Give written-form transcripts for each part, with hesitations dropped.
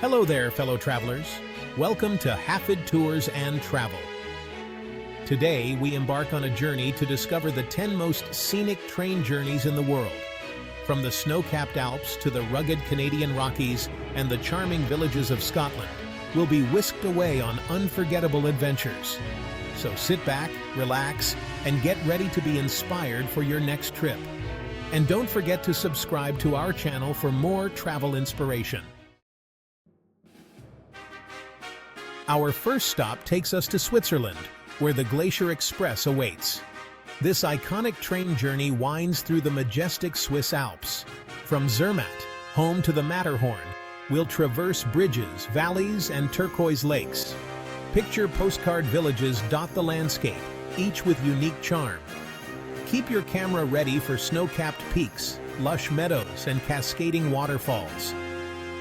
Hello there, fellow travelers. Welcome to Hafid Tours and Travel. Today, we embark on a journey to discover the 10 most scenic train journeys in the world. From the snow-capped Alps to the rugged Canadian Rockies and the charming villages of Scotland, we'll be whisked away on unforgettable adventures. So sit back, relax, and get ready to be inspired for your next trip. And don't forget to subscribe to our channel for more travel inspiration. Our first stop takes us to Switzerland, where the Glacier Express awaits. This iconic train journey winds through the majestic Swiss Alps. From Zermatt, home to the Matterhorn, we'll traverse bridges, valleys, and turquoise lakes. Picture postcard villages dot the landscape, each with unique charm. Keep your camera ready for snow-capped peaks, lush meadows, and cascading waterfalls.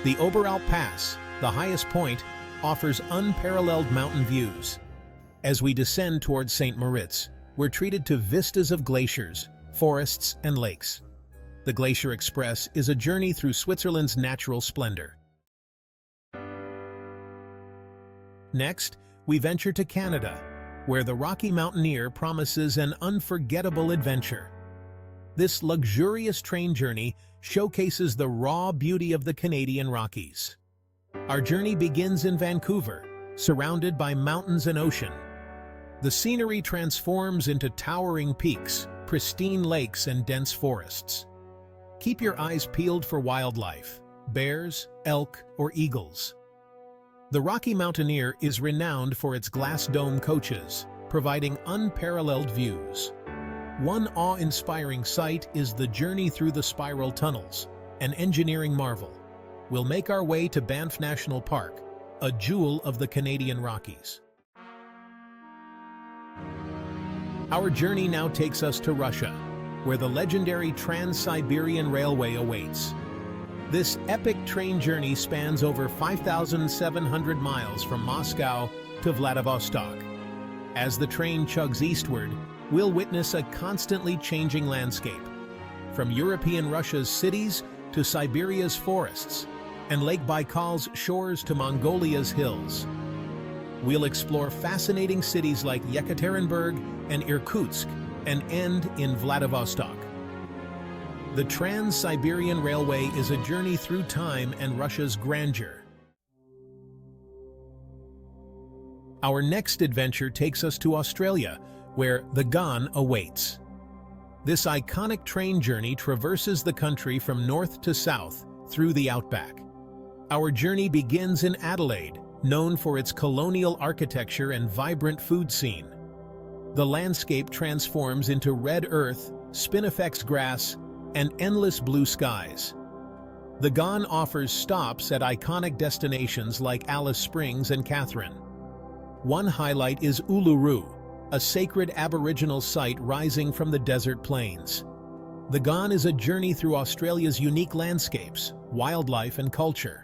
The Oberalp Pass, the highest point, offers unparalleled mountain views. As we descend towards St. Moritz, we're treated to vistas of glaciers, forests, and lakes. The Glacier Express is a journey through Switzerland's natural splendor. Next, we venture to Canada, where the Rocky Mountaineer promises an unforgettable adventure. This luxurious train journey showcases the raw beauty of the Canadian Rockies. Our journey begins in Vancouver, surrounded by mountains and ocean. The scenery transforms into towering peaks, pristine lakes, and dense forests. Keep your eyes peeled for wildlife, bears, elk, or eagles. The Rocky Mountaineer is renowned for its glass dome coaches, providing unparalleled views. One awe-inspiring sight is the journey through the spiral tunnels, an engineering marvel. We'll make our way to Banff National Park, a jewel of the Canadian Rockies. Our journey now takes us to Russia, where the legendary Trans-Siberian Railway awaits. This epic train journey spans over 5,700 miles from Moscow to Vladivostok. As the train chugs eastward, we'll witness a constantly changing landscape, from European Russia's cities to Siberia's forests, and Lake Baikal's shores to Mongolia's hills. We'll explore fascinating cities like Yekaterinburg and Irkutsk and end in Vladivostok. The Trans-Siberian Railway is a journey through time and Russia's grandeur. Our next adventure takes us to Australia, where the Ghan awaits. This iconic train journey traverses the country from north to south through the outback. Our journey begins in Adelaide, known for its colonial architecture and vibrant food scene. The landscape transforms into red earth, spinifex grass, and endless blue skies. The Ghan offers stops at iconic destinations like Alice Springs and Catherine. One highlight is Uluru, a sacred Aboriginal site rising from the desert plains. The Ghan is a journey through Australia's unique landscapes, wildlife, and culture.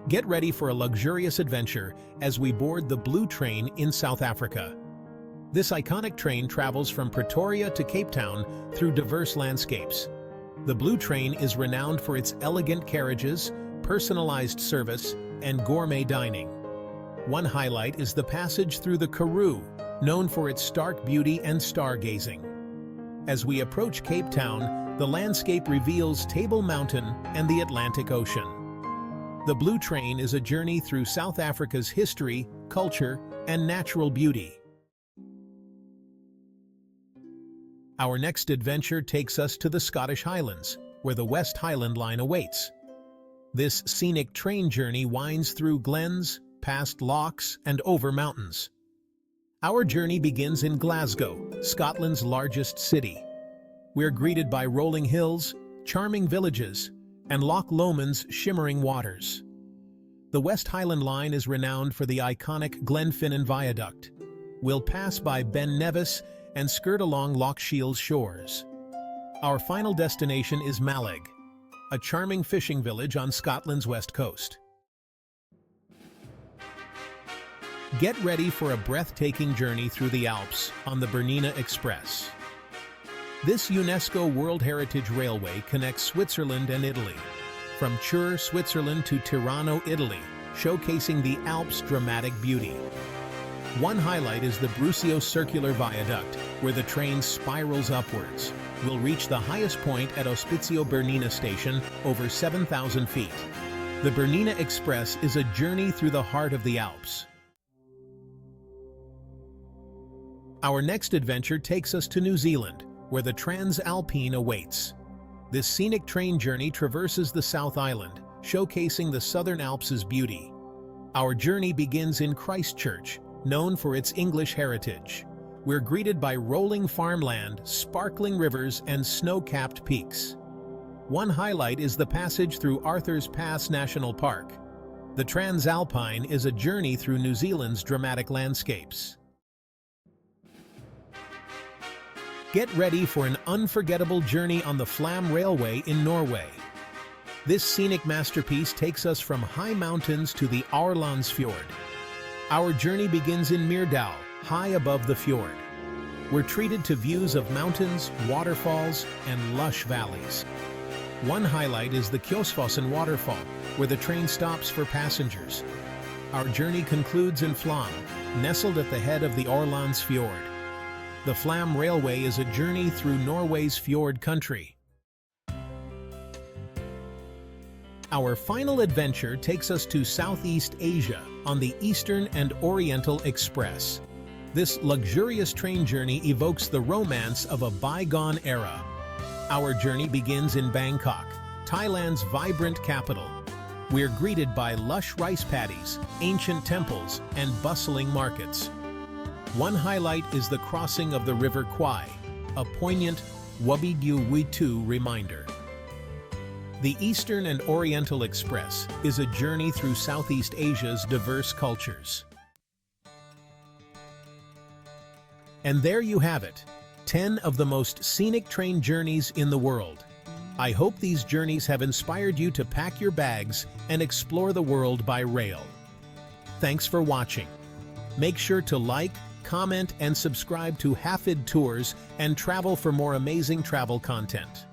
Get ready for a luxurious adventure as we board the Blue Train in South Africa. This iconic train travels from Pretoria to Cape Town through diverse landscapes. The Blue Train is renowned for its elegant carriages, personalized service, and gourmet dining. One highlight is the passage through the Karoo, known for its stark beauty and stargazing. As we approach Cape Town, the landscape reveals Table Mountain and the Atlantic Ocean. The Blue Train is a journey through South Africa's history, culture, and natural beauty. Our next adventure takes us to the Scottish Highlands, where the West Highland Line awaits. This scenic train journey winds through glens, past lochs, and over mountains. Our journey begins in Glasgow, Scotland's largest city. We're greeted by rolling hills, charming villages, and Loch Lomond's shimmering waters. The West Highland Line is renowned for the iconic Glenfinnan Viaduct. We'll pass by Ben Nevis and skirt along Loch Shiel's shores. Our final destination is Mallaig, a charming fishing village on Scotland's west coast. Get ready for a breathtaking journey through the Alps on the Bernina Express. This UNESCO World Heritage Railway connects Switzerland and Italy. from Chur, Switzerland to Tirano, Italy, showcasing the Alps' dramatic beauty. One highlight is the Brusio Circular Viaduct, where the train spirals upwards. We'll reach the highest point at Ospizio Bernina station, over 7,000 feet. The Bernina Express is a journey through the heart of the Alps. Our next adventure takes us to New Zealand, where the TransAlpine awaits. This scenic train journey traverses the South Island, showcasing the Southern Alps' beauty. Our journey begins in Christchurch, known for its English heritage. We're greeted by rolling farmland, sparkling rivers, and snow-capped peaks. One highlight is the passage through Arthur's Pass National Park. The TransAlpine is a journey through New Zealand's dramatic landscapes. Get ready for an unforgettable journey on the Flam Railway in Norway. This scenic masterpiece takes us from high mountains to the Aurlandsfjord. Our journey begins in Myrdal, high above the fjord. We're treated to views of mountains, waterfalls, and lush valleys. One highlight is the Kjosfossen waterfall, where the train stops for passengers. Our journey concludes in Flam, nestled at the head of the Aurlandsfjord. The Flam Railway is a journey through Norway's fjord country. Our final adventure takes us to Southeast Asia on the Eastern and Oriental Express. This luxurious train journey evokes the romance of a bygone era. Our journey begins in Bangkok, Thailand's vibrant capital. We're greeted by lush rice paddies, ancient temples, and bustling markets. One highlight is the crossing of the River Kwai, a poignant idjwi reminder. The Eastern and Oriental Express is a journey through Southeast Asia's diverse cultures. And there you have it, 10 of the most scenic train journeys in the world. I hope these journeys have inspired you to pack your bags and explore the world by rail. Thanks for watching. Make sure to like, comment, and subscribe to Hafid Tours and Travel for more amazing travel content.